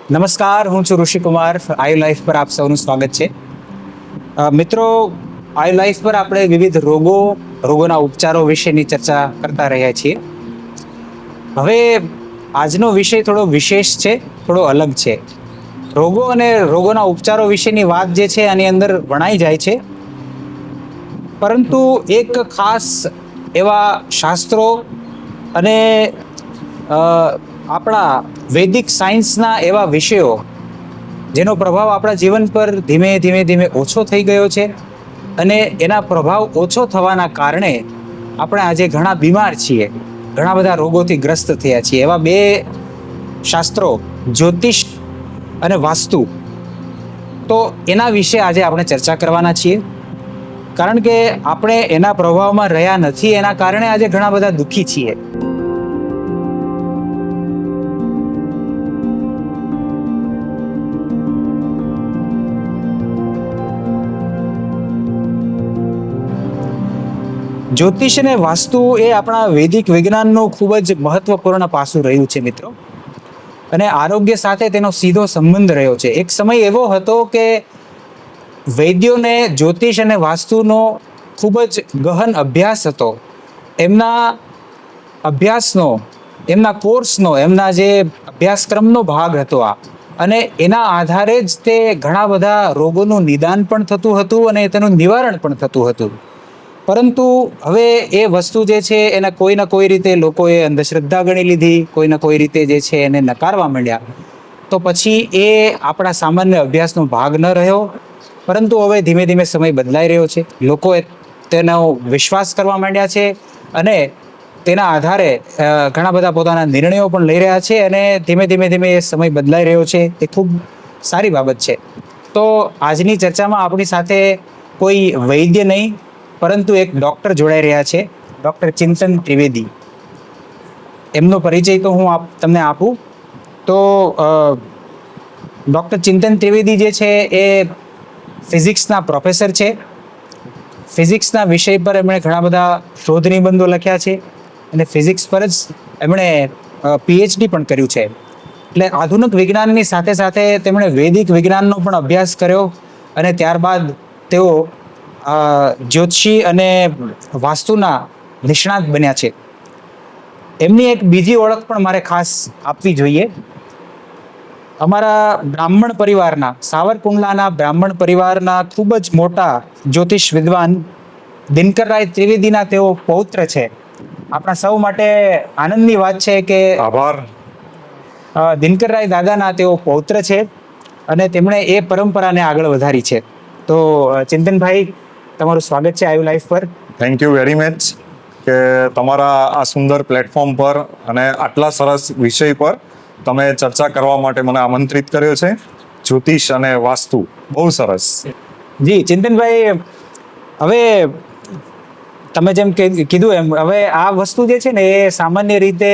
નમસ્કાર, હું છું ઋષિકુમાર. આયુ લાઈફ પર આપ સૌનું સ્વાગત છે. મિત્રો, આયુ લાઈફ પર આપણે વિવિધ રોગોના ઉપચારો વિશેની ચર્ચા કરતા રહ્યા છીએ. હવે આજનો વિષય થોડો વિશેષ છે, થોડો અલગ છે. રોગો અને રોગોના ઉપચારો વિશેની વાત જે છે આની અંદર વણાઈ જાય છે, પરંતુ એક ખાસ એવા શાસ્ત્રો અને આપણા વૈદિક સાયન્સના એવા વિષયો જેનો પ્રભાવ આપણા જીવન પર ધીમે ધીમે ઓછો થઈ ગયો છે, અને એના પ્રભાવ ઓછો થવાના કારણે આપણે આજે ઘણા બીમાર છીએ, ઘણા બધા રોગોથી ગ્રસ્ત થયા છીએ. એવા બે શાસ્ત્રો, જ્યોતિષ અને વાસ્તુ, તો એના વિશે આજે આપણે ચર્ચા કરવાના છીએ. કારણ કે આપણે એના પ્રભાવમાં રહ્યા નથી, એના કારણે આજે ઘણા બધા દુઃખી છીએ. જ્યોતિષ અને વાસ્તુ એ આપણા વૈદિક વિજ્ઞાનનું ખૂબ જ મહત્વપૂર્ણ પાસું રહ્યું છે મિત્રો, અને આરોગ્ય સાથે તેનો સીધો સંબંધ રહ્યો છે. એક સમય એવો હતો કે વૈદ્યોને જ્યોતિષ અને વાસ્તુનો ખૂબ જ ગહન અભ્યાસ હતો. એમના અભ્યાસનો, એમના કોર્સનો, એમના જે અભ્યાસક્રમનો ભાગ હતો આ, અને એના આધારે જ તે ઘણા બધા રોગોનું નિદાન પણ થતું હતું અને તેનું નિવારણ પણ થતું હતું. પરંતુ હવે એ વસ્તુ જે છે એને કોઈના કોઈ રીતે લોકોએ અંધશ્રદ્ધા ગણી લીધી, કોઈના કોઈ રીતે જે છે એને નકારવા માંડ્યા. તો પછી એ આપણા સામાન્ય અભ્યાસનો ભાગ ન રહ્યો. પરંતુ હવે ધીમે ધીમે સમય બદલાઈ રહ્યો છે, લોકોએ તેનો વિશ્વાસ કરવા માંડ્યા છે, અને તેના આધારે ઘણા બધા પોતાના નિર્ણયો પણ લઈ રહ્યા છે, અને ધીમે ધીમે એ સમય બદલાઈ રહ્યો છે. એ ખૂબ સારી બાબત છે. તો આજની ચર્ચામાં આપણી સાથે કોઈ વૈદ્ય નહીં, પરંતુ એક ડૉક્ટર જોડાઈ રહ્યા છે, ડૉક્ટર ચિંતન ત્રિવેદી. એમનો પરિચય તો હું તમને આપું તો ડૉક્ટર ચિંતન ત્રિવેદી જે છે એ ફિઝિક્સના પ્રોફેસર છે. ફિઝિક્સના વિષય પર એમણે ઘણા બધા શોધ નિબંધો લખ્યા છે, અને ફિઝિક્સ પર જ એમણે પીએચડી પણ કર્યું છે. એટલે આધુનિક વિજ્ઞાનની સાથે સાથે તેમણે વૈદિક વિજ્ઞાનનો પણ અભ્યાસ કર્યો, અને ત્યારબાદ તેઓ જ્યોતિષી અને વાસ્તુના નિષ્ણાત બન્યા છે. એમની એક બીજી ઓળખ પણ મારે ખાસ આપવી જોઈએ. અમારા બ્રાહ્મણ પરિવારના, સાવરકુંડલાના બ્રાહ્મણ પરિવારના ખૂબ જ મોટા જ્યોતિષ વિદ્વાન દિનકરરાય ત્રિવેદીના તેઓ પૌત્ર છે. આપણા સૌ માટે આનંદની વાત છે કે આભાર. દિનકરરાય દાદાના તેઓ પૌત્ર છે, અને તેમણે એ પરંપરાને આગળ વધારી છે. તો ચિંતનભાઈ, તમારું સ્વાગત છે આયુ લાઈફ પર. થેન્ક યુ વેરી મચ કે તમારા આ સુંદર પ્લેટફોર્મ પર અને આટલા સરસ વિષય પર તમે ચર્ચા કરવા માટે મને આમંત્રિત કર્યો છે. જ્યોતિષ અને વાસ્તુ, બહુ સરસ. જી ચિંતનભાઈ, હવે તમે જેમ કીધું એમ, હવે આ વસ્તુ જે છે ને એ સામાન્ય રીતે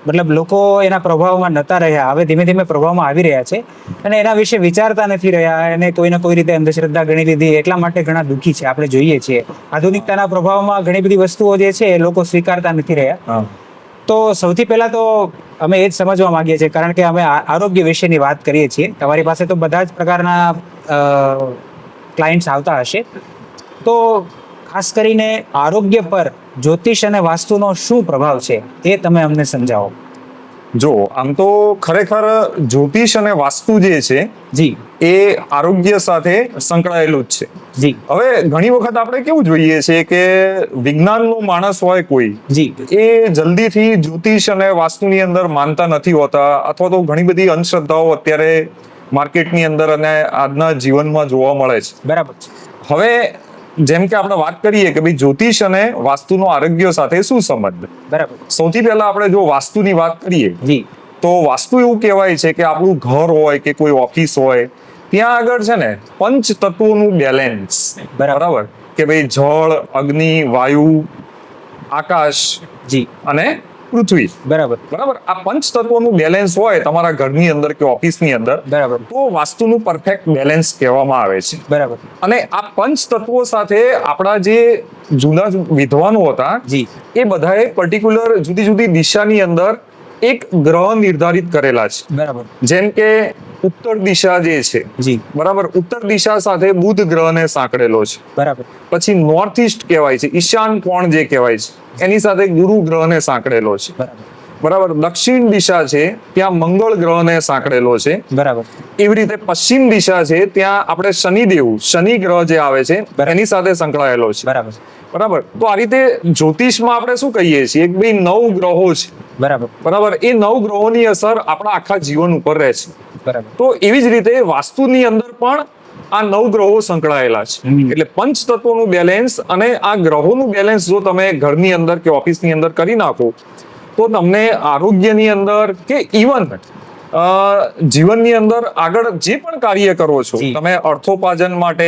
મતલબ લોકો એના પ્રભાવમાં નતા રહ્યા, હવે ધીમે ધીમે પ્રભાવમાં આવી રહ્યા છે, અને એના વિશે વિચારતા નથી રહ્યા, અને કોઈને કોઈ રીતે અંધશ્રદ્ધા ગણી લીધી. એટલા માટે ઘણા દુઃખી છે, આપણે જોઈએ છીએ. આધુનિકતાના પ્રભાવમાં ઘણી બધી વસ્તુઓ જે છે એ લોકો સ્વીકારતા નથી રહ્યા. તો સૌથી પહેલા તો અમે એ જ સમજવા માંગીએ છીએ, કારણ કે અમે આરોગ્ય વિશેની વાત કરીએ છીએ. તમારી પાસે તો બધા જ પ્રકારના ક્લાયન્ટ્સ આવતા હશે, તો ખાસ કરીને આરોગ્ય પર જ્યોતિષ અને વાસ્તુનો શું પ્રભાવ છે એ તમે અમને સમજાવો. જો આમ તો ખરેખર જ્યોતિષ અને વાસ્તુ જે છે જી એ આરોગ્ય સાથે સંકળાયેલું જ છે. જી હવે ઘણી વખત આપણે કેવું જોઈએ છે કે વિજ્ઞાનનો માણસ હોય કોઈ, જી એ જલ્દીથી જ્યોતિષ અને વાસ્તુની અંદર માનતા નથી હોતા, અથવા તો ઘણી બધી અંધશ્રદ્ધાઓ અત્યારે માર્કેટની અંદર અને આજના જીવનમાં જોવા મળે છે. બરાબર છે. હવે જેમ કે આપણે વાત કરીએ કે ભાઈ જ્યોતિષ અને વાસ્તુનો આરોગ્ય સાથે શું સંબંધ. બરાબર. સૌથી પહેલા આપણે જો વાસ્તુની વાત કરીએ જી તો વાસ્તુ એવું કહેવાય છે કે આપણું ઘર હોય કે કોઈ ઓફિસ હોય, ત્યાં આગળ છે ને પંચ તત્વોનું બેલેન્સ. બરાબર કે ભાઈ જળ, અગ્નિ, વાયુ, આકાશ જી અને પૃથ્વી. બરાબર. આ પંચ તત્વોનું બેલેન્સ હોય તમારા ઘરની અંદર કે ઓફિસની અંદર, બરાબર. તો વાસ્તુનું પરફેક્ટ બેલેન્સ કહેવામાં આવે છે. બરાબર. અને આ પંચ તત્વો સાથે આપણા જે જૂના વિદ્વાનો હતા જી એ બધાએ પર્ટિક્યુલર જુદી જુદી દિશાની અંદર એક ગ્રહ નિર્ધારિત કરેલા છે. બરાબર. જેમ કે ઉત્તર દિશા જે છે, જી. બરાબર, ઉત્તર દિશા સાથે બુધ ગ્રહને સાંકળેલો છે. બરાબર. પછી નોર્થ ઈસ્ટ કહેવાય છે, ઈશાન કોણ જે કહેવાય છે, એની સાથે ગુરુ ગ્રહને સાંકળેલો છે. બરાબર. બરાબર. દક્ષિણ દિશા છે ત્યાં મંગળ ગ્રહને સાંકળેલો છે. બરાબર. એવી રીતે પશ્ચિમ દિશા છે ત્યાં આપણે શનિદેવ, શનિ ગ્રહ જે આવે છે એની સાથે સંકળાયેલો છે. બરાબર. બરાબર. તો આ રીતે જ્યોતિષમાં આપણે શું કહીએ છીએ કે ભાઈ 9 ગ્રહો છે. બરાબર. બરાબર. એ 9 ગ્રહોની અસર આપણા આખા જીવન ઉપર રહે છે. બરાબર. તો એવી જ રીતે વાસ્તુની અંદર પણ આ 9 ગ્રહો સંકળાયેલા છે. એટલે પંચ તત્વોનું બેલેન્સ અને આ ગ્રહોનું બેલેન્સ જો તમે ઘરની અંદર કે ઓફિસની અંદર કરી નાખો તો તમને આરોગ્યની અંદર કે ઇવન જીવનની અંદર આગળ જે પણ કાર્ય કરો છો, તમે અર્થોપાર્જન માટે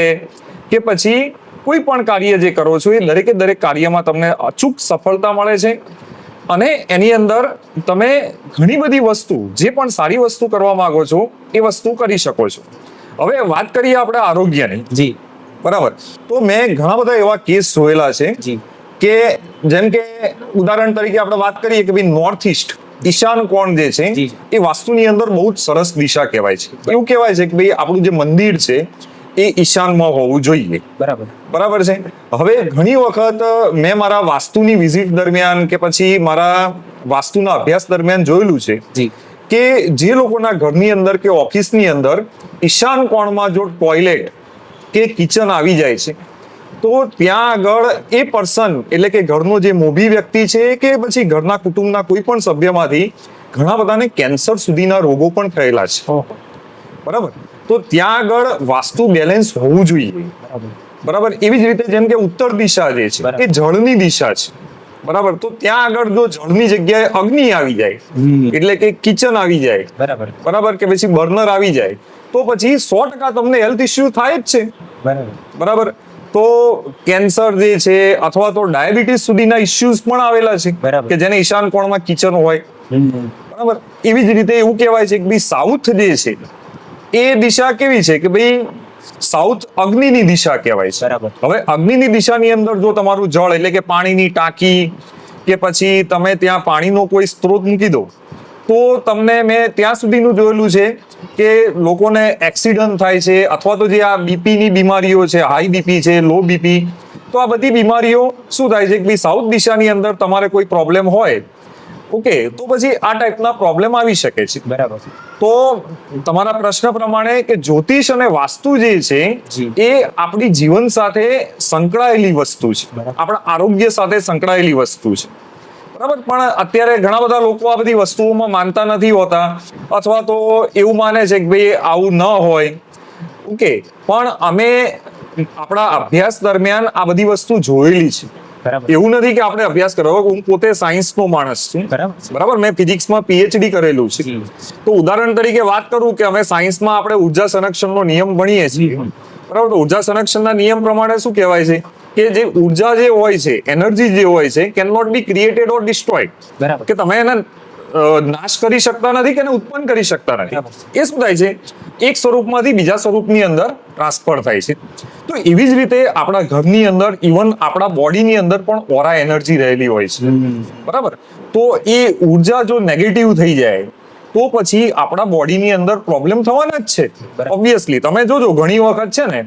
કે પછી કોઈ પણ કાર્ય જે કરો છો એ દરેકે દરેક કાર્યમાં તમને અચૂક સફળતા મળે છે અને એની અંદર તમે ઘણી બધી વસ્તુ, જે પણ સારી વસ્તુ કરવા માંગો છો એ વસ્તુ કરી શકો છો. હવે વાત કરીએ આપણે આરોગ્યની. જી. બરાબર. તો મેં ઘણા બધા એવા કેસ જોયેલા છે જી. કે જેમ કે ઉદાહરણ તરીકે આપણે વાત કરીએ કે ભાઈ નોર્થ ઈસ્ટ, ઈશાન કોણ જે છે એ વાસ્તુની અંદર બહુ જ સરસ દિશા કહેવાય છે. એવું કહેવાય છે કે ભાઈ આપણું જે મંદિર છે એ ઈશાનમાં હોવું જોઈએ. બરાબર. બરાબર છે. હવે ઘણી વખત મેં મારા વાસ્તુની વિઝિટ દરમિયાન કે પછી મારા વાસ્તુના અભ્યાસ દરમિયાન જોયેલું છે જી. કે જે લોકોના ઘરની અંદર કે ઓફિસની અંદર ઈશાન કોણમાં જો ટોયલેટ કે કિચન આવી જાય છે તો ત્યાં આગળ એ પર્સન, એટલે કે ઘરનો જે મોભી વ્યક્તિ છે કે પછી ઘરના કુટુંબના કોઈ પણ સભ્યમાંથી ઘણા બધાને કેન્સર સુધીના રોગો પણ થયેલા છે. બરાબર. તો ત્યાં આગળ વાસ્તુ બેલેન્સ હોવું જોઈએ. બરાબર. એવી જ રીતે જેમ કે ઉત્તર દિશા જે છે એ જળની દિશા છે. બરાબર. તો ત્યાં આગળ જો જળની જગ્યાએ અગ્નિ આવી જાય, એટલે કે કિચન આવી જાય, બરાબર. બરાબર, કે પછી બર્નર આવી જાય તો પછી 100% તમને હેલ્થ ઇસ્યુ થાય જ છે. બરાબર. બરાબર. તો કેન્સર જે છે અથવા તો ડાયાબિટીસ સુધીના ઇશ્યુઝ પણ આવેલા છે બરાબર. કે જેને ઈશાન કોણમાં કિચન હોય. બરાબર. એવી જ રીતે એવું કહેવાય છે કે ભાઈ સાઉથ જે છે એ દિશા કેવી છે કે ભાઈ સાઉથ અગ્નિની દિશા કહેવાય છે. બરાબર. હવે અગ્નિની દિશાની અંદર જો તમારું જળ, એટલે કે પાણીની ટાંકી કે પછી તમે ત્યાં પાણીનો કોઈ સ્ત્રોત મૂકી દો તો તમને, મેં ત્યાં સુધીનું જોયેલું છે કે લોકોને એક્સિડન્ટ થાય છે અથવા તો જે આ બીપીની બીમારીઓ છે, હાઈ બીપી છે, લો બીપી, તો આ બધી બીમારીઓ શું થાય છે કે ભાઈ સાઉથ દિશાની અંદર તમારે કોઈ પ્રોબ્લેમ હોય, ઓકે, તો પછી આ ટાઈપના પ્રોબ્લેમ આવી શકે છે. બરાબર. તો તમારા પ્રશ્ન પ્રમાણે કે જ્યોતિષ અને વાસ્તુ જે છે એ આપણી જીવન સાથે સંકળાયેલી વસ્તુ છે, આપણા આરોગ્ય સાથે સંકળાયેલી વસ્તુ છે. બરાબર. પણ અત્યારે ઘણા બધા લોકો આ બધી વસ્તુઓમાં માનતા નથી હોતા અથવા તો એવું માને છે કે ભાઈ આવું ન હોય. ઓકે. પણ અમે આપણા અભ્યાસ દરમિયાન આ બધી વસ્તુ જોયેલી છે. એવું નથી કે આપણે અભ્યાસ કર્યો. હું પોતે સાયન્સનો માણસ છું. બરાબર. મેં ફિઝિક્સમાં પીએચડી કરેલું છે. તો ઉદાહરણ તરીકે વાત કરું કે અમે સાયન્સમાં આપણે ઉર્જા સંરક્ષણનો નિયમ ભણીએ છીએ. બરાબર. તો ઉર્જા સંરક્ષણના નિયમ પ્રમાણે શું કહેવાય છે કે જે ઉર્જા જે હોય છે, એનર્જી જે હોય છે, કેન નોટ બી ક્રિએટેડ ઓર ડિસ્ટ્રોયડ. બરાબર. કે તમે એને નાશ કરી શકતા નથી કે એને ઉત્પન્ન કરી શકતા નથી. એ શું થાય છે, એક સ્વરૂપમાંથી બીજા સ્વરૂપની અંદર ટ્રાન્સફર થાય છે. તો એવી જ રીતે આપણા ઘરની અંદર, ઇવન આપણા બોડીની અંદર પણ ઓરા એનર્જી રહેલી હોય છે. બરાબર. તો એ ઉર્જા જો નેગેટિવ થઈ જાય તો પછી આપણા બોડીની અંદર પ્રોબ્લેમ થવાના જ છે. ઓબ્વિયસલી તમે જોજો ઘણી વખત છે ને,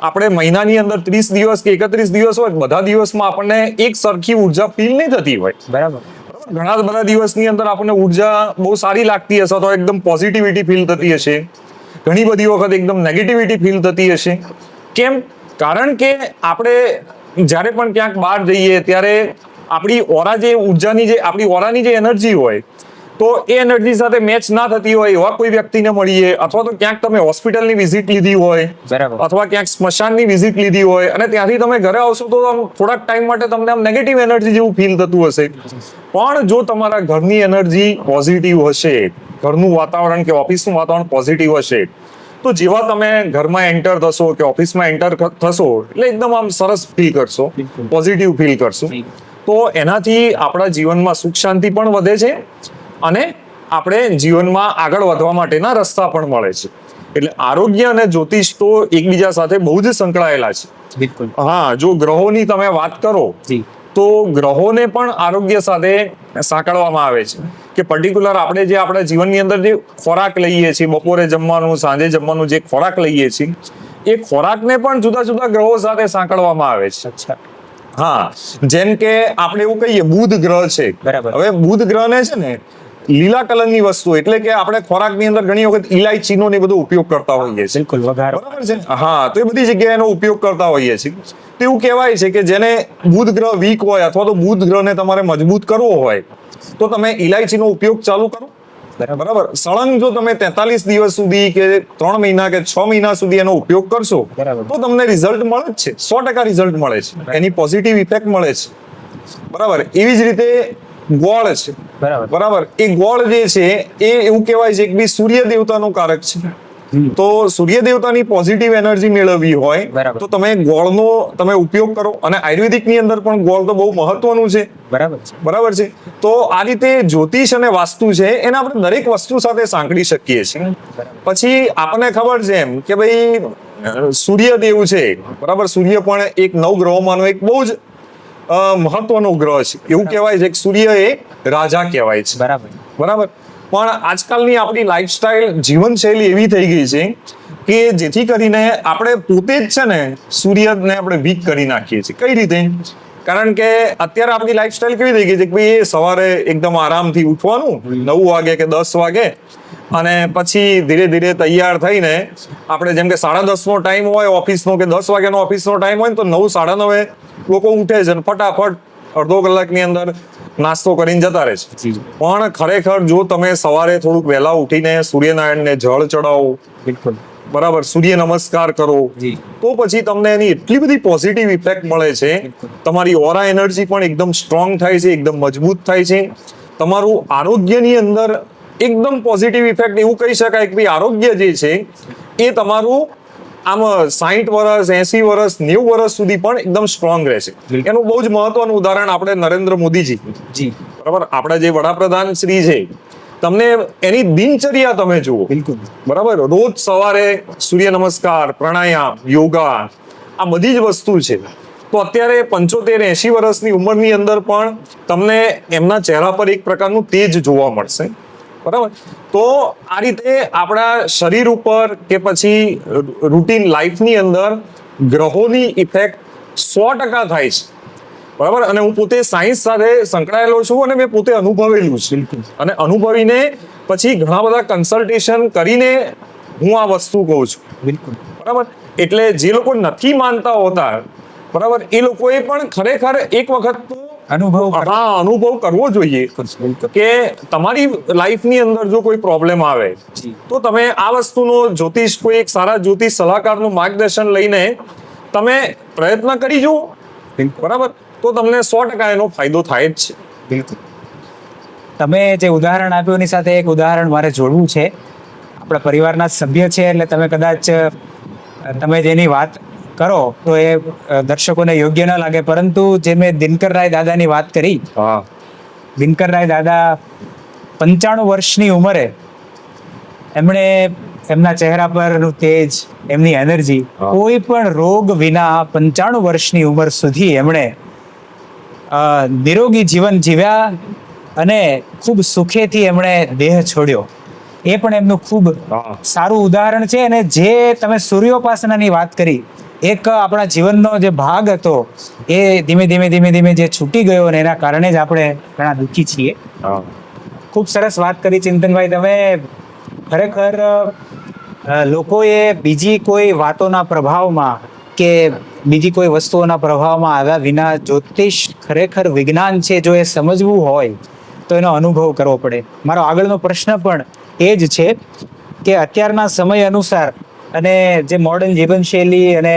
આપણે મહિનાની અંદર 30 દિવસ કે 31 દિવસ હોય, બધા દિવસમાં આપણને એક સરખી ઉર્જા ફીલ નહીં થતી હોય. બરાબર. ઘણા બધા દિવસની અંદર આપણને ઉર્જા બહુ સારી લાગતી હશે, તો એકદમ પોઝિટિવિટી ફીલ થતી હશે. ઘણી બધી વખત એકદમ નેગેટિવિટી ફીલ થતી હશે. કેમ? કારણ કે આપણે જ્યારે પણ ક્યાંક બહાર જઈએ ત્યારે આપણી ઓરા જે ઉર્જાની જે આપણી ઓરાની જે એનર્જી હોય તો એ એનર્જી સાથે મેચ ના થતી હોય એવા કોઈ વ્યક્તિને મળીએ, અથવા તો ક્યાંક તમે હોસ્પિટલની વિઝિટ લીધી હોય, અથવા ક્યાંક સ્મશાનની વિઝિટ લીધી હોય અને ત્યાંથી તમે ઘરે આવશો તો થોડાક ટાઈમ માટે તમને આમ નેગેટિવ એનર્જી જેવું ફીલ થતું હશે. પણ જો તમારા ઘરની એનર્જી પોઝિટિવ હશે, ઘરનું વાતાવરણ કે ઓફિસનું વાતાવરણ પોઝિટિવ હશે, તો જેવા તમે ઘરમાં એન્ટર થશો કે ઓફિસમાં એન્ટર થશો એટલે એકદમ આમ સરસ ફીલ કરશો, પોઝિટિવ ફીલ કરશો. તો એનાથી આપણા જીવનમાં સુખ શાંતિ પણ વધે છે અને આપણે જીવનમાં આગળ વધવા માટેના રસ્તા પણ મળે છે. એટલે આરોગ્ય અને જ્યોતિષ તો એકબીજા સાથે બહુ જ સંકળાયેલા છે. બિલકુલ. હા, જો ગ્રહોની તમે વાત કરો તો ગ્રહોને પણ આરોગ્ય સાથે સાંકળવામાં આવે છે કે પર્ટિક્યુલર આપણે જે આપણા જીવનની અંદર જે ખોરાક લઈએ છીએ, બપોરે જમવાનું, સાંજે જમવાનું જે ખોરાક લઈએ છીએ, એ ખોરાકને પણ જુદા જુદા ગ્રહો સાથે સાંકળવામાં આવે છે. અચ્છા. હા, જેમ કે આપણે એવું કહીએ બુધ ગ્રહ છે. બરાબર. હવે બુધ ગ્રહને છે ને લીલા કલરની વસ્તુ, એટલે કે આપણે ખોરાકની અંદર ઘણી વખત ઇલાયચીનો ને બધો ઉપયોગ કરતા હોઈએ છીએ. બિલકુલ વઘાર. બરાબર છે. હા, તો એ બધી જગ્યાએ એનો ઉપયોગ કરતા હોઈએ છીએ. તો એવું કહેવાય છે કે જેને બુધ ગ્રહ વીક હોય અથવા તો બુધ ગ્રહને તમારે મજબૂત કરવો હોય તો તમે ઇલાયચીનો ઉપયોગ ચાલુ કરો. બરાબર. સળંગ જો તમે 43 દિવસ સુધી કે 3 મહિના કે 6 મહિના સુધી એનો ઉપયોગ કરશો બરાબર. તો તમને રિઝલ્ટ મળે જ છે. 100% રિઝલ્ટ મળે છે. એની પોઝિટિવ ઇફેક્ટ મળે છે. બરાબર. એવી જ રીતે ગોળ છે. બરાબર. એ ગોળ જે છે એ એવું કહેવાય છે કે બી સૂર્ય દેવતાનું કારક છે. તો સૂર્ય દેવતાની પોઝિટિવ એનર્જી મેળવવી હોય બરાબર. તો તમે ગોળનો તમે ઉપયોગ કરો. અને આયુર્વેદિકની અંદર પણ ગોળ તો બહુ મહત્વનું છે. બરાબર છે. બરાબર છે. તો આ રીતે જ્યોતિષ અને વાસ્તુ છે એને આપણે દરેક વસ્તુ સાથે સાંકળી શકીએ છીએ. પછી આપણને ખબર છે એમ કે ભાઈ સૂર્યદેવ છે. બરાબર. સૂર્ય પણ એક નવ ગ્રહોમાંનો એક બહુ જ મહત્વનો ગ્રહ છે. એવું કહેવાય છે કે સૂર્ય એ રાજા કહેવાય છે. બરાબર. બરાબર. પણ આજકાલની આપણી લાઈફસ્ટાઈલ, જીવનશૈલી એવી થઈ ગઈ છે કે જેથી કરીને આપણે પોતે જ છે ને સૂર્યને આપણે વીક કરી નાખીએ છીએ. કઈ રીતે? કારણ કે અત્યારે આપણી લાઈફસ્ટાઈલ કેવી થઈ ગઈ છે કે ભાઈ એ સવારે એકદમ આરામથી ઉઠવાનું 9 વાગે કે 10 વાગે, અને પછી ધીરે ધીરે તૈયાર થઈને આપણે જેમ કે 10:30 નો ટાઈમ હોય ઓફિસનો કે 10 વાગ્યાનો ઓફિસનો ટાઈમ હોય ને તો 9, 9:30 લોકો ઉઠે છે અને ફટાફટ અડધો કલાકની અંદર નાસ્તો કરીને જતા રહે છે. પણ ખરેખર જો તમે સવારે થોડુંક વહેલા ઉઠીને સૂર્યનારાયણને જળ ચડાવો, બિલકુલ. બરાબર, સૂર્ય નમસ્કાર કરો, જી. તો પછી તમને એની એટલી બધી પોઝિટિવ ઇફેક્ટ મળે છે. તમારી ઓરા એનર્જી પણ એકદમ સ્ટ્રોંગ થાય છે, એકદમ મજબૂત થાય છે. તમારું આરોગ્યની અંદર એકદમ પોઝિટિવ ઇફેક્ટ, એવું કહી શકાય કે ભાઈ આરોગ્ય જે છે એ તમારું આમ 60 વર્ષ, 80 વર્ષ, 90 વર્ષ સુધી પણ એકદમ સ્ટ્રોંગ રહેશે. એનું બહુ જ મહત્વનું ઉદાહરણ આપણે નરેન્દ્ર મોદીજી, જી. બરાબર, આપણા જે વડાપ્રધાન શ્રી છે, તમને એની દિનચર્યા તમે જુઓ. બિલકુલ. બરાબર. રોજ સવારે સૂર્ય નમસ્કાર, પ્રાણાયામ, યોગા, આ બધી જ વસ્તુ છે. તો અત્યારે 75-80 વર્ષની ઉંમરની અંદર પણ તમને એમના ચહેરા પર એક પ્રકારનું તેજ જોવા મળશે. બરાબર. તો આ રીતે આપણા શરીર ઉપર કે પછી રૂટીન લાઈફની અંદર ગ્રહોની ઇફેક્ટ 100% થાય છે. બરાબર. અને હું પોતે સાયન્સ સાથે સંકળાયેલો છું અને મેં પોતે અનુભવેલું છે. અને અનુભવીને પછી ઘણા બધા કન્સલ્ટેશન કરીને હું આ વસ્તુ કહું છું. બિલકુલ. બરાબર. એટલે જે લોકો નથી માનતા હોતા, બરાબર, એ લોકોએ પણ ખરેખર એક વખત તો અનુભવ કરવો જોઈએ કે તમારી લાઈફની અંદર જો કોઈ પ્રોબ્લેમ આવે તો તમે આ વસ્તુનો જ્યોતિષ, કોઈ એક સારા જ્યોતિષ સલાહકારનું માર્ગદર્શન લઈને તમે પ્રયત્ન કરી જુઓ. બરાબર. તો તમને 100% એનો ફાયદો થાય જ છે. બિલકુલ. તમે જે ઉદાહરણ આપ્યું એની સાથે એક ઉદાહરણ મારે જોડવું છે. આપણા પરિવારના જ સભ્ય છે એટલે તમે કદાચ તમે જેની વાત કરો તો એ દર્શકોને યોગ્ય ન લાગે, પરંતુ જે મેં દિનકર રાય દાદાની વાત કરી, દિનકર રાય દાદા 95 વર્ષની ઉંમરે એમણે એમના ચહેરા પરનું તેજ, એમની એનર્જી, કોઈ પણ રોગ વિના 95 વર્ષની ઉંમર સુધી એમણે નિરોગી જીવન જીવ્યા અને ખૂબ સુખેથી એમણે દેહ છોડ્યો. એ પણ એમનું ખૂબ સારું ઉદાહરણ છે. અને જે તમે સૂર્યોપાસનાની વાત કરી, એક આપણા જીવનનો જે ભાગ હતો એ ધીમે ધીમે જે છૂટી ગયો અને એના કારણે જ આપણે ઘણા દુઃખી છીએ. ખૂબ સરસ વાત કરી ચિંતનભાઈ તમે. ખરેખર લોકોએ બીજી કોઈ વાતોના પ્રભાવમાં કે બીજી કોઈ વસ્તુઓના પ્રભાવમાં આવ્યા વિના જ્યોતિષ ખરેખર વિજ્ઞાન છે જો એ સમજવું હોય તો એનો અનુભવ કરવો પડે. મારો આગળનો પ્રશ્ન પણ એ જ છે કે અત્યારના સમય અનુસાર અને જે મોડર્ન જીવનશૈલી અને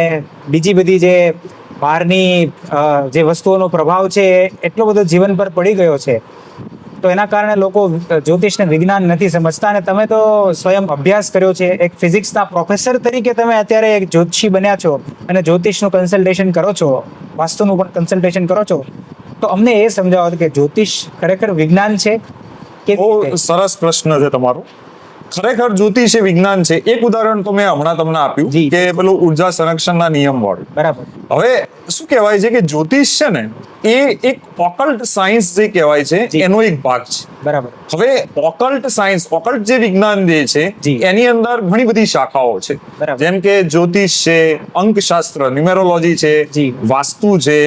બીજી બધી જે બહારની જે વસ્તુઓનો પ્રભાવ છે એટલો બધો જીવન પર પડી ગયો છે, તો એના કારણે લોકો જ્યોતિષને વિજ્ઞાન નથી સમજતા. અને તમે તો સ્વયં અભ્યાસ કર્યો છે, એક ફિઝિક્સના પ્રોફેસર તરીકે તમે અત્યારે એક જ્યોતિષી બન્યા છો અને જ્યોતિષનું કન્સલ્ટેશન કરો છો, વાસ્તુનું પણ કન્સલ્ટેશન કરો છો. તો અમને એ સમજાવો કે જ્યોતિષ ખરેખર વિજ્ઞાન છે કે? બહુ સરસ પ્રશ્ન છે તમારો. ખરેખર જ્યોતિષ એ વિજ્ઞાન છે. એક ઉદાહરણ તો મેં હમણાં તમને આપ્યું કે પેલું ઉર્જા સંરક્ષણના નિયમ વાળું. બરાબર. હવે શું કહેવાય છે કે જ્યોતિષ છે ને એ એક ઓકલ્ટ સાયન્સ જે કહેવાય છે જી. એનો એક ભાગ છે. બરાબર. હવે ઓકલ્ટ સાયન્સ, ઓકલ્ટ જે વિજ્ઞાન જે છે જી. એની અંદર ઘણી બધી શાખાઓ છે. બરાબર. જેમ કે જ્યોતિષ છે, અંકશાસ્ત્ર, ન્યુમેરોલોજી છે, જી. વાસ્તુ છે,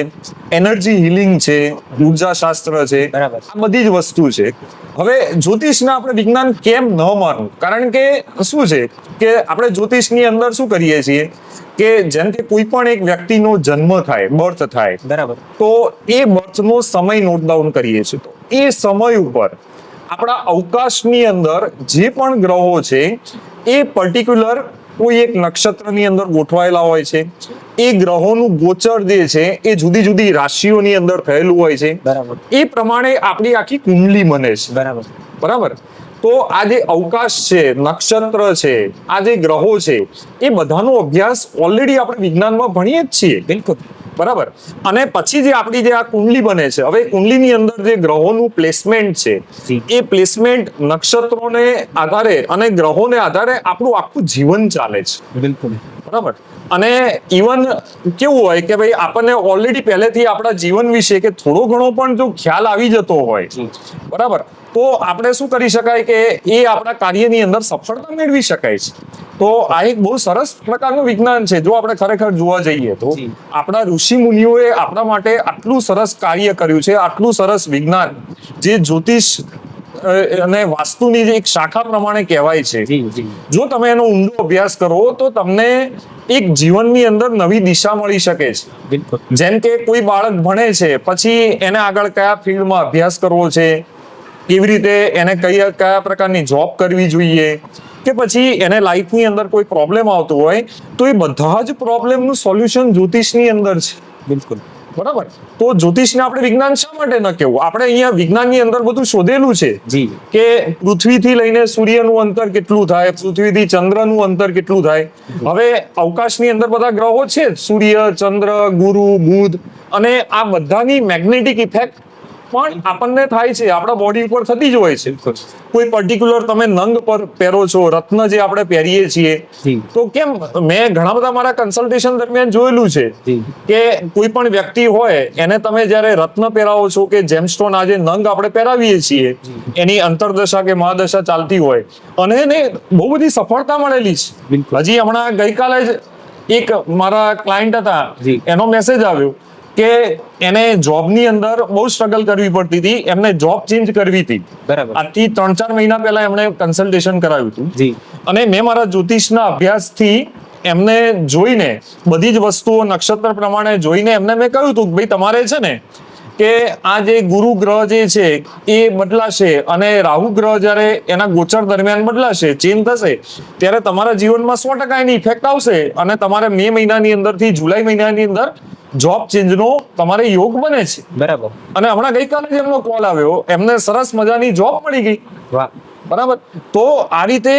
એનર્જી હિલિંગ છે, ઉર્જા શાસ્ત્ર છે. બરાબર. આ બધી જ વસ્તુ છે. હવે જ્યોતિષને આપણે વિજ્ઞાન કેમ ન માનવું? કારણ કે શું છે કે આપણે જ્યોતિષની અંદર શું કરીએ છીએ કે જેમ કે કોઈ પણ એક વ્યક્તિનો જન્મ થાય, બર્થ થાય, બરાબર. તો એ બર્થનો સમય નોટ ડાઉન કરીએ છીએ. તો એ સમય ઉપર આપણા અવકાશની અંદર જે પણ ગ્રહો છે એ પર્ટિક્યુલર કોઈ એક નક્ષત્રની અંદર ગોઠવાયેલા હોય છે. એ ગ્રહોનું ગોચર જે છે એ જુદી જુદી રાશિઓની અંદર થયેલું હોય છે. બરાબર. એ પ્રમાણે આપણી આખી કુંડલી બને છે. બરાબર. બરાબર. તો આ જે અવકાશ છે, નક્ષત્ર છે, આ જે ગ્રહો છે, એ બધાનો અભ્યાસ ઓલરેડી આપણે વિજ્ઞાનમાં ભણીએ જ છીએ. બિલકુલ. બરાબર. અને પછી જે આપણી જે આ કુંડલી બને છે, હવે કુંડલીની અંદર જે ગ્રહોનું પ્લેસમેન્ટ છે, જી. એ પ્લેસમેન્ટ નક્ષત્રોને આધારે અને ગ્રહોને આધારે આપણું આખું જીવન ચાલે છે. બિલકુલ. બરાબર. અને ઇવન કેવું હોય કે ભાઈ આપણને ઓલરેડી પહેલેથી આપણા જીવન વિશે કે થોડો ઘણો પણ જો ખ્યાલ આવી જતો હોય, બરાબર, તો આપણે શું કરી શકાય કે એ આપણા કાર્યની અંદર સફળતા મેળવી શકાય છે. તો આ એક બહુ સરસ પ્રકારનું વિજ્ઞાન છે. જો આપણે ખરેખર જોવા જઈએ તો જી. આપણા ઋષિ મુનિઓએ આપણા માટે આટલું સરસ કાર્ય કર્યું છે, આટલું સરસ વિજ્ઞાન જે જ્યોતિષ અને વાસ્તુની જે એક શાખા પ્રમાણે કહેવાય છે. જી. જી. જો તમે એનો ઊંડો અભ્યાસ કરો તો તમને એક જીવનની અંદર નવી દિશા મળી શકે છે. બિલકુલ. જેમ કે કોઈ બાળક ભણે છે, પછી એને આગળ કયા ફિલ્ડમાં અભ્યાસ કરવો છે, કેવી રીતે એને કયા પ્રકારની જોબ કરવી જોઈએ, કે પછી એને લાઈફની અંદર કોઈ પ્રોબ્લેમ આવતો હોય તો એ બધા જ પ્રોબ્લેમનું સોલ્યુશન જ્યોતિષની અંદર છે. બિલકુલ. બરાબર. તો જ્યોતિષને આપણે વિજ્ઞાન શા માટે ન કહેવું? આપણે અહીંયા વિજ્ઞાનની અંદર બધું શોધેલું છે જી. કે પૃથ્વીથી લઈને સૂર્યનું અંતર કેટલું થાય, પૃથ્વીથી ચંદ્રનું અંતર કેટલું થાય. હવે અવકાશની અંદર બધા ગ્રહો છે, સૂર્ય, ચંદ્ર, ગુરુ, બુધ, અને આ બધાની મેગ્નેટિક ઇફેક્ટ પણ આપણને થાય છે, આપણા બોડી ઉપર થતી જ હોય છે. કોઈ પર્ટિક્યુલર તમે નંગ પર પહેરો છો, રત્ન જે આપણે પહેરીએ છીએ, જી. તો કેમ મેં ઘણા બધા મારા કન્સલ્ટેશન દરમિયાન જોયેલું છે જી. કે કોઈ પણ વ્યક્તિ હોય એને તમે જ્યારે રત્ન પહેરાવો છો કે જેમસ્ટોન, આ જે નંગ આપણે પહેરાવીએ છીએ, એની અંતરદશા કે મહાદશા ચાલતી હોય અને એને બહુ બધી સફળતા મળેલી છે. બિલકુલ. હજી હમણાં ગઈકાલે જ એક મારા ક્લાયન્ટ હતા, જી. એનો મેસેજ આવ્યો કે એને જોબની અંદર બહુ સ્ટ્રગલ કરવી પડતી હતી, એમને જોબ ચેન્જ કરવી હતી. બરાબર. આજથી 3-4 મહિના પહેલા એમણે કન્સલ્ટેશન કરાવ્યું હતું. જી. અને મેં મારા જ્યોતિષના અભ્યાસથી એમને જોઈને, બધી જ વસ્તુઓ નક્ષત્ર પ્રમાણે જોઈને એમને મેં કહ્યું હતું કે ભાઈ તમારે છે ને કે આ જે ગુરુ ગ્રહ જે છે એ બદલાશે અને રાહુ ગ્રહ જ્યારે એના ગોચર દરમિયાન બદલાશે, ચેન્જ થશે, ત્યારે તમારા જીવનમાં 100% એની ઇફેક્ટ આવશે અને તમારે મે મહિનાની અંદરથી જુલાઈ મહિનાની અંદર જોબ ચેન્જનો તમારે યોગ બને છે. બરાબર. અને હમણાં ગઈકાલે જ એમનો કોલ આવ્યો, એમને સરસ મજાની જોબ મળી ગઈ. વાહ. બરાબર. તો આ રીતે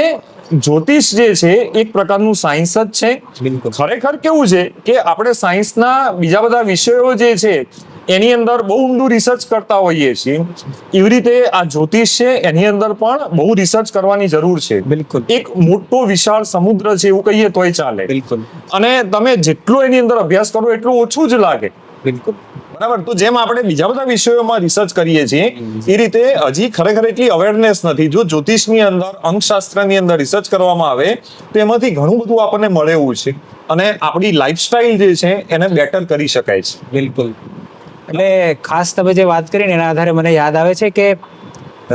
જ્યોતિષ જે છે એક પ્રકારનું સાયન્સ જ છે. બિલકુલ. ખરેખર કેવું છે કે આપણે સાયન્સના બીજા બધા વિષયો જે છે એની અંદર બહુ ઊંડું રિસર્ચ કરતા હોઈએ છીએ, એવી રીતે આ જ્યોતિષ છે એની અંદર પણ બહુ રિસર્ચ કરવાની જરૂર છે. બિલકુલ. એક મોટો વિશાળ સમુદ્ર છે એવું કહીએ તોય ચાલે. બિલકુલ. અને તમે જેટલો એની અંદર અભ્યાસ કરો એટલું ઓછું જ લાગે. બિલકુલ. બરાબર. તો જેમ આપણે બીજા બધા વિષયોમાં રિસર્ચ કરીએ છીએ એ રીતે હજી ખરેખર એટલી અવેરનેસ નથી. જો જ્યોતિષની અંદર, અંકશાસ્ત્રની અંદર રિસર્ચ કરવામાં આવે તો એમાંથી ઘણું બધું આપણને મળે એવું છે અને આપણી લાઈફસ્ટાઈલ જે છે એને બેટર કરી શકાય છે. બિલકુલ. એટલે ખાસ તમે જે વાત કરીને એના આધારે મને યાદ આવે છે કે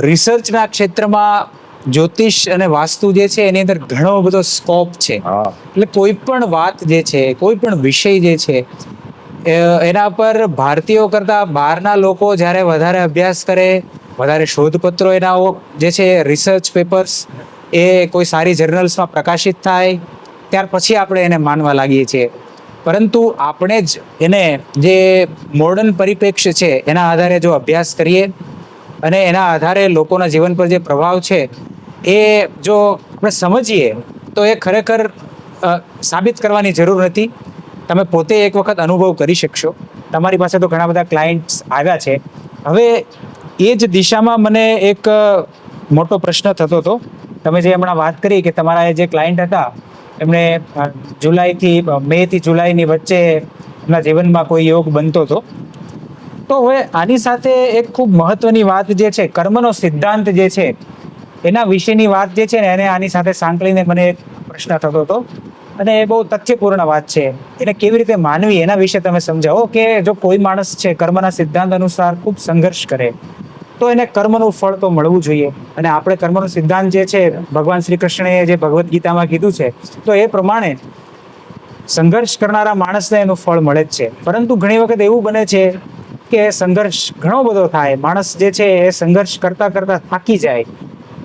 રિસર્ચના ક્ષેત્રમાં જ્યોતિષ અને વાસ્તુ જે છે એની અંદર ઘણો બધો સ્કોપ છે. એટલે કોઈ પણ વાત જે છે, કોઈ પણ વિષય જે છે, એના પર ભારતીયો કરતા બહારના લોકો જ્યારે વધારે અભ્યાસ કરે, વધારે શોધપત્રો એના જે છે, રિસર્ચ પેપર્સ એ કોઈ સારી જર્નલ્સમાં પ્રકાશિત થાય, ત્યાર પછી આપણે એને માનવા લાગીએ છીએ. પરંતુ આપણે જ એને જે મોડર્ન પરિપ્રેક્ષ્ય છે એના આધારે જો અભ્યાસ કરીએ અને એના આધારે લોકોના જીવન પર જે પ્રભાવ છે એ જો આપણે સમજીએ તો એ ખરેખર સાબિત કરવાની જરૂર નથી. તમે પોતે એક વખત અનુભવ કરી શકશો. તમારી પાસે તો ઘણા બધા ક્લાયન્ટ્સ આવ્યા છે. હવે એ જ દિશામાં મને એક મોટો પ્રશ્ન થતો હતો. તમે જે હમણાં વાત કરી કે તમારા જે ક્લાયન્ટ હતા એમણે મે થી જુલાઈની વચ્ચે એમના જીવનમાં કોઈ યોગ બનતો હતો. તો હવે આની સાથે એક ખૂબ મહત્વની વાત જે છે, કર્મનો સિદ્ધાંત જે છે એના વિશેની વાત જે છે ને એને આની સાથે સાંકળીને મને એક પ્રશ્ન થતો હતો, અને એ બહુ તથ્યપૂર્ણ વાત છે. એને કેવી રીતે માનવી એના વિશે તમે સમજાવો કે જો કોઈ માણસ છે કર્મના સિદ્ધાંત અનુસાર ખૂબ સંઘર્ષ કરે તો એને કર્મનું ફળ તો મળવું જોઈએ. અને આપણે કર્મનો સિદ્ધાંત જે છે ભગવાન શ્રી કૃષ્ણએ જે ભગવદ્ ગીતામાં કીધું છે તો એ પ્રમાણે સંઘર્ષ કરનારા માણસને એનું ફળ મળે જ છે. પરંતુ ઘણી વખત એવું બને છે કે સંઘર્ષ ઘણો બધો થાય, માણસ જે છે એ સંઘર્ષ કરતા કરતા થાકી જાય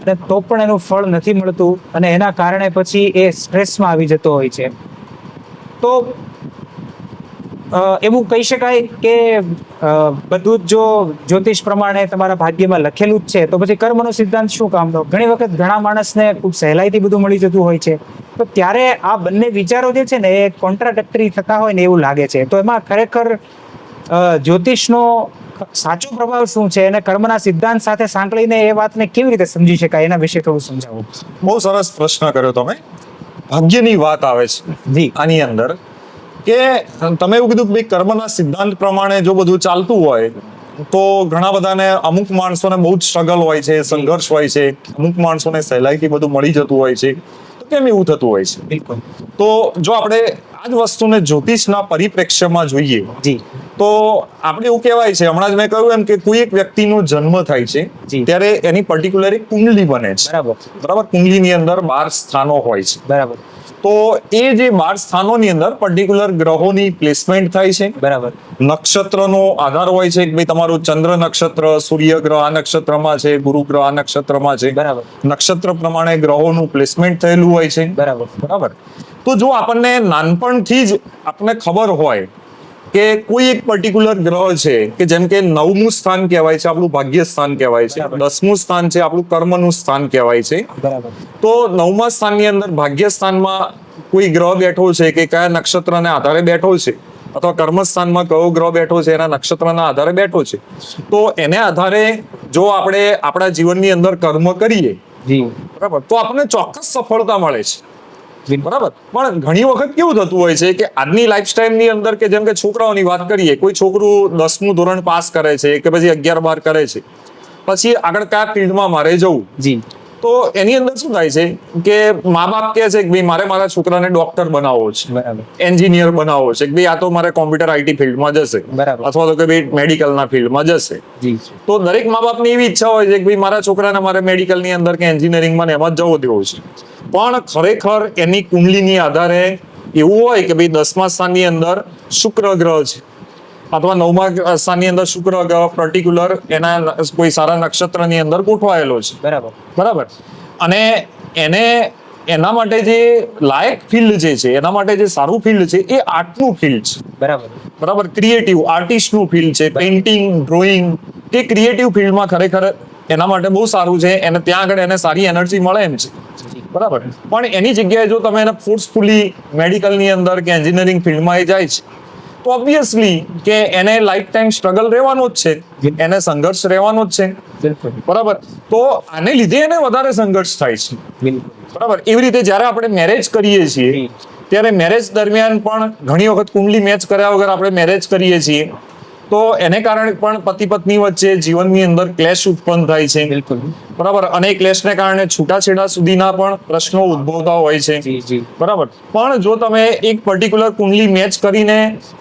અને તો પણ એનું ફળ નથી મળતું, અને એના કારણે પછી એ સ્ટ્રેસમાં આવી જતો હોય છે. તો એવું કહી શકાય કે બધું જ જો જ્યોતિષ પ્રમાણે તમારા ભાગ્યમાં લખેલું જ છે તો પછી કર્મનો સિદ્ધાંત શું કામનો? ઘણી વખત ઘણા માણસને ખૂબ સહેલાઈથી બધું મળી જતું હોય છે. તો ત્યારે આ બંને વિચારો જે છે ને એ કોન્ટ્રાડક્ટરી થતા હોય ને એવું લાગે છે. તો એમાં ખરેખર જ્યોતિષનો સાચો પ્રભાવ શું છે અને કર્મના સિદ્ધાંત સાથે સાંકળીને એ વાતને કેવી રીતે સમજી શકાય એના વિશે થોડું સમજાવો. બહુ સરસ પ્રશ્ન કર્યો તમે. ભાગ્યની વાત આવે છે જી. આની અંદર કે તમે એવું કીધું કે ભાઈ કર્મના સિદ્ધાંત પ્રમાણે જો બધું ચાલતું હોય તો ઘણા બધાને, અમુક માણસોને બહુ જ સ્ટ્રગલ હોય છે, સંઘર્ષ હોય છે, અમુક માણસોને સહેલાઈથી બધું મળી જતું હોય છે. તો કેમ એવું થતું હોય છે? બિલકુલ. તો જો આપણે આ જ વસ્તુને જ્યોતિષના પરિપ્રેક્ષ્યમાં જોઈએ જી. તો આપણે એવું કહેવાય છે, હમણાં જ મેં કહ્યું એમ કે કોઈ એક વ્યક્તિનો જન્મ થાય છે જી. ત્યારે એની પર્ટિક્યુલર એક કુંડલી બને છે. બરાબર. બરાબર. કુંડલીની અંદર 12 સ્થાનો હોય છે. બરાબર. તો એ જે 12 સ્થાનોની અંદર પર્ટિક્યુલર ગ્રહોની પ્લેસમેન્ટ થાય છે. બરાબર. નક્ષત્રનો આધાર હોય છે કે ભાઈ તમારું ચંદ્ર નક્ષત્ર, સૂર્ય ગ્રહ આ નક્ષત્રમાં છે, ગુરુ ગ્રહ આ નક્ષત્રમાં છે. બરાબર. નક્ષત્ર પ્રમાણે ગ્રહોનું પ્લેસમેન્ટ થયેલું હોય છે. બરાબર. બરાબર. તો જો આપણને નાનપણથી જ આપણને ખબર હોય કે કોઈ એક પર્ટિક્યુલર ગ્રહ છે કે જેમ કે 9મું સ્થાન કહેવાય છે આપણું ભાગ્ય સ્થાન કહેવાય છે, 10મું સ્થાન છે આપણું કર્મનું સ્થાન કહેવાય છે. બરાબર. તો 9મા સ્થાનની અંદર ભાગ્ય સ્થાનમાં કોઈ ગ્રહ બેઠો છે કે કયા નક્ષત્રને આધારે બેઠો છે, અથવા કર્મસ્થાનમાં કયો ગ્રહ બેઠો છે એના નક્ષત્રના આધારે બેઠો છે, તો એને આધારે જો આપણે આપણા જીવનની અંદર કર્મ કરીએ, જી. બરાબર, તો આપણને ચોક્કસ સફળતા મળે છે. બરાબર. પણ ઘણી વખત કેવું થતું હોય છે કે આજની લાઈફસ્ટાઈલની અંદર કે જેમ કે છોકરાઓની વાત કરીએ, કોઈ છોકરું 10મું ધોરણ પાસ કરે છે કે પછી 11-12 કરે છે, પછી આગળ કયા ફિલ્ડમાં મારે જવું, જી. તો એની અંદર શું થાય છે કે મા બાપ કહે છે કે ભાઈ મારે મારા છોકરાને ડોક્ટર બનાવવો છે, બરાબર. એન્જિનિયર બનાવવો છે, કે ભાઈ આ તો મારે કોમ્પ્યુટર આઈટી ફિલ્ડમાં જશે, બરાબર. અથવા તો કે ભાઈ મેડિકલના ફિલ્ડમાં જશે. જી. તો દરેક મા બાપની એવી ઈચ્છા હોય છે કે ભાઈ મારા છોકરાને મારે મેડિકલની અંદર કે એન્જિનિયરિંગમાં એમાં જ જવો દેવો છે. પણ ખરેખર એની કુંડલીની આધારે એવું હોય કે ભાઈ 10મા સ્થાનની અંદર શુક્ર ગ્રહ છે, અથવા 9મા સ્થાનની અંદર શુક્ર ગ્રહ પર્ટિક્યુલર એના કોઈ સારા નક્ષત્રની અંદર ગોઠવાયેલો છે. બરાબર. બરાબર. અને એને એના માટે જે લાયક ફિલ્ડ જે છે, એના માટે જે સારું ફિલ્ડ છે એ આર્ટનું ફિલ્ડ છે. બરાબર. બરાબર. ક્રિએટિવ આર્ટિસ્ટનું ફિલ્ડ છે, પેઇન્ટિંગ, ડ્રોઈંગ કે ક્રિએટિવ ફિલ્ડમાં ખરેખર એના માટે બહુ સારું છે, અને ત્યાં આગળ એને સારી એનર્જી મળે એમ છે. બરાબર. પણ એની જગ્યાએ જો તમે એને ફોર્સફુલી મેડિકલની અંદર કે એન્જિનિયરિંગ ફિલ્ડમાં એ જાય છે તો ઓબ્વિયસલી કે એને લાઈફ ટાઈમ સ્ટ્રગલ રહેવાનો જ છે, એને સંઘર્ષ રહેવાનો જ છે. બિલકુલ. બરાબર. તો આને લીધે એને વધારે સંઘર્ષ થાય છે. બિલકુલ. બરાબર. એવી રીતે જ્યારે આપણે મેરેજ કરીએ છીએ ત્યારે મેરેજ દરમિયાન પણ ઘણી વખત કુંડલી મેચ કર્યા વગર આપણે મેરેજ કરીએ છીએ, તો એને કારણે પણ પતિ પત્ની વચ્ચે જીવનની અંદર ક્લેશ ઉત્પન્ન થાય છે. બિલકુલ. બરાબર. અને ક્લેશને કારણે છૂટાછેડા સુધીના પણ પ્રશ્નો ઉદ્ભવતા હોય છે. જી. જી. બરાબર. પણ જો તમે એક પર્ટિક્યુલર કુંડલી મેચ કરીને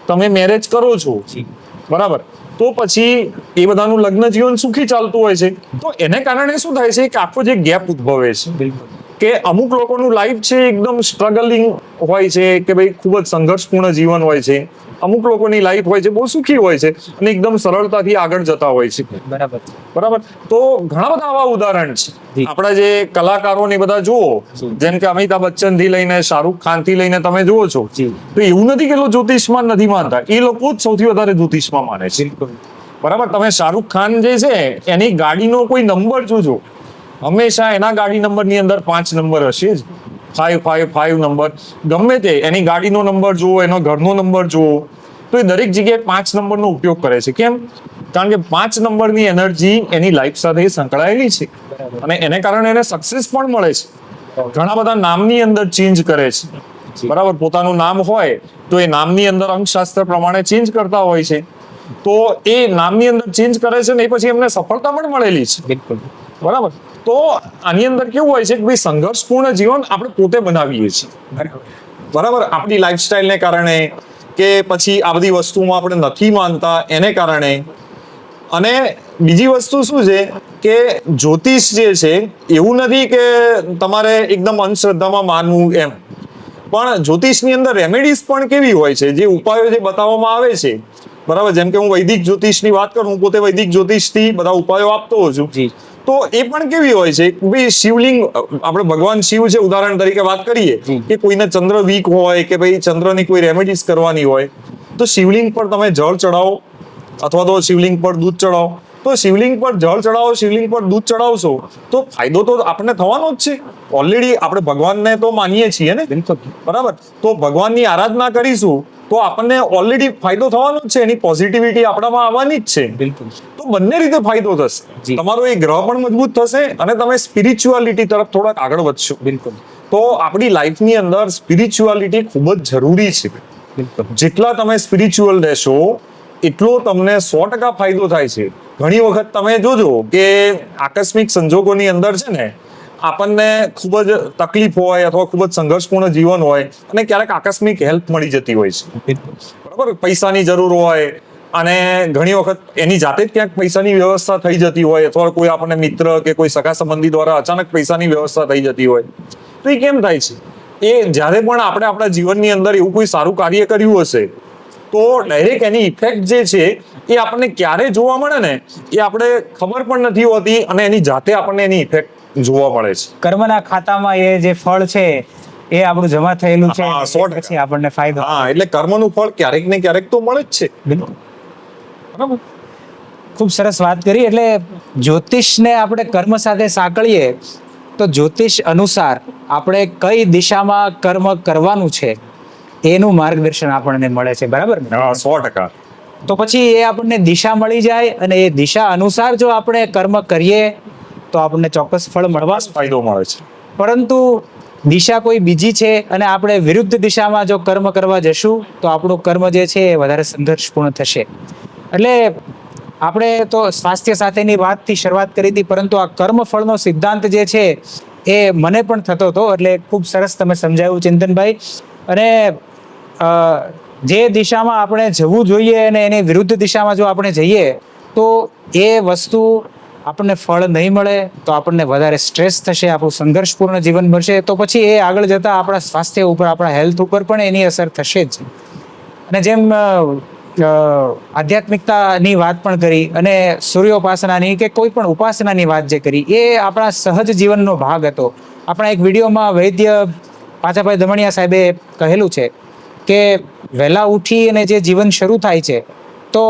તમે મેરેજ કરો છો, જી. બરાબર, તો પછી એ બધાનું લગ્ન જીવન સુખી ચાલતું હોય છે. તો એને કારણે શું થાય છે કે આખો જે ગેપ ઉદ્ભવે છે, બિલકુલ. કે અમુક લોકોનું લાઈફ છે એકદમ સ્ટ્રગલિંગ હોય છે, કે ભાઈ ખૂબ જ સંઘર્ષપૂર્ણ જીવન હોય છે. અમુક લોકોની લાઈફ હોય છે બહુ સુખી હોય છે અને એકદમ સરળતાથી આગળ જતા હોય છે. બરાબર. બરાબર. તો ઘણા બધા આવા ઉદાહરણ છે. જી. આપણા જે કલાકારો ને બધા જુઓ, જેમ કે અમિતાભ બચ્ચન થી લઈને શાહરૂખ ખાન થી લઈને તમે જુઓ છો, જી. તો એવું નથી કે લોકો જ્યોતિષમાં નથી માનતા, એ લોકો જ સૌથી વધારે જ્યોતિષમાં માને છે. બિલકુલ. બરાબર. તમે શાહરૂખ ખાન જે છે એની ગાડીનો કોઈ નંબર જોજો, હંમેશા એના ગાડી નંબરની અંદર 5 નંબર હશે જ, 555 નંબર. ગમે તે એની ગાડીનો નંબર જુઓ, એનો ઘરનો નંબર જુઓ, તો એ દરેક જગ્યાએ 5 નંબરનો ઉપયોગ કરે છે. કેમ? કારણ કે 5 નંબરની એનર્જી એની લાઈફ સાથે સંકળાયેલી છે, અને એને કારણે એને સક્સેસ પણ મળે છે. ઘણા બધા નામની અંદર ચેન્જ કરે છે, બરાબર, પોતાનું નામ હોય તો એ નામની અંદર અંકશાસ્ત્ર પ્રમાણે ચેન્જ કરતા હોય છે. તો એ નામની અંદર ચેન્જ કરે છે ને એ પછી એમને સફળતા પણ મળેલી છે. બિલકુલ. બરાબર. તો આની અંદર કેવું હોય છે કે ભાઈ સંઘર્ષપૂર્ણ જીવન આપણે પોતે બનાવીએ છીએ. બરાબર, આપણી લાઈફસ્ટાઈલને કારણે કે પછી આ બધી વસ્તુમાં આપણે નથી માનતા એને કારણે. અને બીજી વસ્તુ શું છે કે જ્યોતિષ જે છે એવું નથી કે તમારે એકદમ અંધશ્રદ્ધામાં માનવું એમ, પણ જ્યોતિષની અંદર રેમેડીઝ પણ કેવી હોય છે, જે ઉપાયો જે બતાવવામાં આવે છે. બરાબર, જેમ કે હું વૈદિક જ્યોતિષની વાત કરું, હું પોતે વૈદિક જ્યોતિષથી બધા ઉપાયો આપતો હોઉં છું. જી. તો એ પણ કેવી હોય છે કે ભાઈ શિવલિંગ, આપણે ભગવાન શિવ છે ઉદાહરણ તરીકે વાત કરીએ કે કોઈને ચંદ્ર વીક હોય કે ભાઈ ચંદ્રની કોઈ રેમેડીઝ કરવાની હોય તો શિવલિંગ પર તમે જળ ચડાવો અથવા તો શિવલિંગ પર દૂધ ચડાવો. તો શિવલિંગ પર જળ ચડાવો, શિવલિંગ પર દૂધ ચડાવશો તો ફાયદો તો આપણને થવાનો જ છે. ઓલરેડી આપણે ભગવાનને તો માનીએ છીએ ને. બિલકુલ. બરાબર, તો ભગવાનની આરાધના કરીશું તો આપણને ઓલરેડી ફાયદો થવાનો જ છે, એની પોઝિટિવિટી આપણામાં આવવાની જ છે. બિલકુલ. તો બંને રીતે ફાયદો થશે. તમારો એ ગ્રહ પણ મજબૂત થશે અને તમે સ્પિરિચ્યુઆલિટી તરફ થોડાક આગળ વધશો. બિલકુલ. તો આપણી લાઈફની અંદર સ્પિરિચ્યુઆલિટી ખૂબ જ જરૂરી છે. બિલકુલ. જેટલા તમે સ્પિરિચ્યુઅલ રહેશો એટલો તમને 100% ફાયદો થાય છે. ઘણી વખત તમે જોજો કે આકસ્મિક સંજોગોની અંદર છે ને આપણને ખૂબ જ તકલીફ હોય અથવા ખૂબ જ સંઘર્ષપૂર્ણ જીવન હોય અને ક્યારેક આકસ્મિક હેલ્પ મળી જતી હોય છે. બરાબર, પૈસાની જરૂર હોય અને ઘણી વખત એની જાતે જ ક્યાંક પૈસાની વ્યવસ્થા થઈ જતી હોય અથવા કોઈ આપણને મિત્ર કે કોઈ સગા સંબંધી દ્વારા અચાનક પૈસાની વ્યવસ્થા થઈ જતી હોય. તો એ કેમ થાય છે? એ જ્યારે પણ આપણે આપણા જીવનની અંદર એવું કોઈ સારું કાર્ય કર્યું હશે તો ડાયરેક્ટ એની ઇફેક્ટ જે છે એ આપણને ક્યારે જોવા મળે ને એ આપણે ખબર પણ નથી હોતી અને એની જાતે આપણને એની ઇફેક્ટ જોવા મળે છે. કર્મના ખાતામાં એ જે ફળ છે એ આપણું જમા થયેલું છે, હા, 100%. પછી આપણને ફાયદો. હા, એટલે કર્મનું ફળ ક્યારેક ને ક્યારેક તો મળે જ છે. બિલકુલ. બરાબર. ખૂબ સરસ વાત કરી. એટલે જ્યોતિષને આપણે કર્મ સાથે સાંકળીએ તો જ્યોતિષ અનુસાર આપણે કઈ દિશામાં કર્મ કરવાનું છે એનું માર્ગદર્શન આપણને મળે છે. બરાબર ને? હા, 100%. તો પછી એ આપણને દિશા મળી જાય અને એ દિશા અનુસાર જો આપણે કર્મ કરીએ તો આપણને ચોક્કસ ફળ મળવા. ફાયદો મળે છે. પરંતુ દિશા કોઈ બીજી છે અને આપણે વિરુદ્ધ દિશામાં જો કર્મ કરવા જશું તો આપણું કર્મ જે છે એ વધારે સંઘર્ષપૂર્ણ થશે. એટલે આપણે તો સ્વાસ્થ્ય સાથેની વાતથી શરૂઆત કરી હતી, પરંતુ આ કર્મફળનો સિદ્ધાંત જે છે એ મને પણ થતો હતો. એટલે ખૂબ સરસ તમે સમજાવ્યું ચિંતનભાઈ. અને જે દિશામાં આપણે જવું જોઈએ અને એની વિરુદ્ધ દિશામાં જો આપણે જઈએ તો એ વસ્તુ આપણને ફળ નહીં મળે, તો આપણને વધારે સ્ટ્રેસ થશે, આપણું સંઘર્ષપૂર્ણ જીવન બનશે. તો પછી એ આગળ જતા આપણા સ્વાસ્થ્ય ઉપર, આપણા હેલ્થ ઉપર પણ એની અસર થશે જ. અને જેમ આધ્યાત્મિકતાની વાત પણ કરી અને સૂર્યોપાસનાની કે કોઈ પણ ઉપાસનાની વાત જે કરી એ આપણા સહજ જીવનનો ભાગ હતો. આપણા એક વિડીયોમાં વૈદ્ય પાછાભાઈ દમણિયા સાહેબે કહેલું છે કે વહેલા ઉઠી અને જે જીવન શરૂ થાય છે તો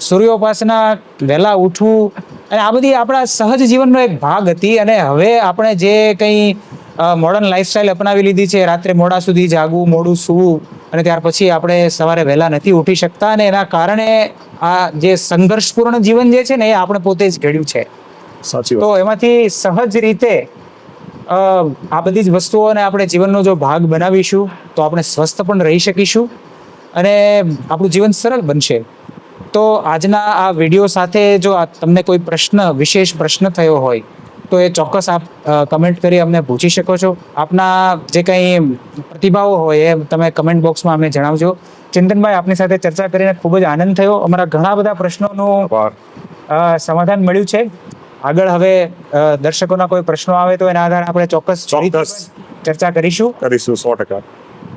સૂર્યોપાસના, વહેલા ઉઠવું અને આ બધી આપણા સહજ જીવનનો એક ભાગ હતી. અને હવે આપણે જે કંઈ મોડર્ન લાઈફસ્ટાઈલ અપનાવી લીધી છે, રાત્રે મોડા સુધી જાગવું, મોડું સૂવું અને ત્યાર પછી આપણે સવારે વહેલા નથી ઉઠી શકતા અને એના કારણે આ જે સંઘર્ષપૂર્ણ જીવન જે છે ને એ આપણે પોતે જ ઘડ્યું છે. સાચી વાત. તો એમાંથી સહજ રીતે આ બધી જ વસ્તુઓને આપણે જીવનનો જો ભાગ બનાવીશું તો આપણે સ્વસ્થ પણ રહી શકીશું અને આપણું જીવન સરળ બનશે. તો આજના આ વિડીયો સાથે જો તમને કોઈ પ્રશ્ન, વિશેષ પ્રશ્ન થયો હોય તો એ ચોક્કસ આપ કમેન્ટ કરી અમને પૂછી શકો છો. આપના જે કંઈ પ્રતિભાવો હોય એ તમે કમેન્ટ બોક્સમાં અમને જણાવજો. ચિંતનભાઈ, આપની સાથે ચર્ચા કરીને ખૂબ જ આનંદ થયો. અમારા ઘણા બધા પ્રશ્નોનું સમાધાન મળ્યું છે. આગળ હવે દર્શકોના કોઈ પ્રશ્નો આવે તો એના આધારે આપણે ચોક્કસ ચર્ચા કરીશું. 100%.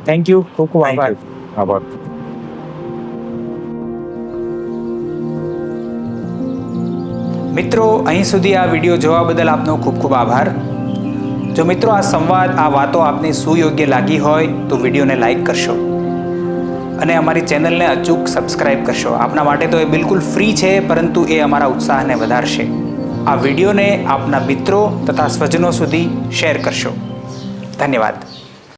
Thank you. ખૂબ ખૂબ આભાર. આભાર. મિત્રો, અહીં સુધી આ વિડીયો જોવા બદલ આપનો ખૂબ ખૂબ આભાર. જો મિત્રો આ સંવાદ, આ વાતો આપને સુયોગ્ય લાગી હોય તો વિડીયોને લાઈક કરશો અને અમારી ચેનલને અચૂક સબસ્ક્રાઇબ કરશો. આપના માટે તો એ બિલકુલ ફ્રી છે, પરંતુ એ અમારા ઉત્સાહને વધારશે. આ વિડીયોને આપના મિત્રો તથા સ્વજનો સુધી શેર કરશો. ધન્યવાદ.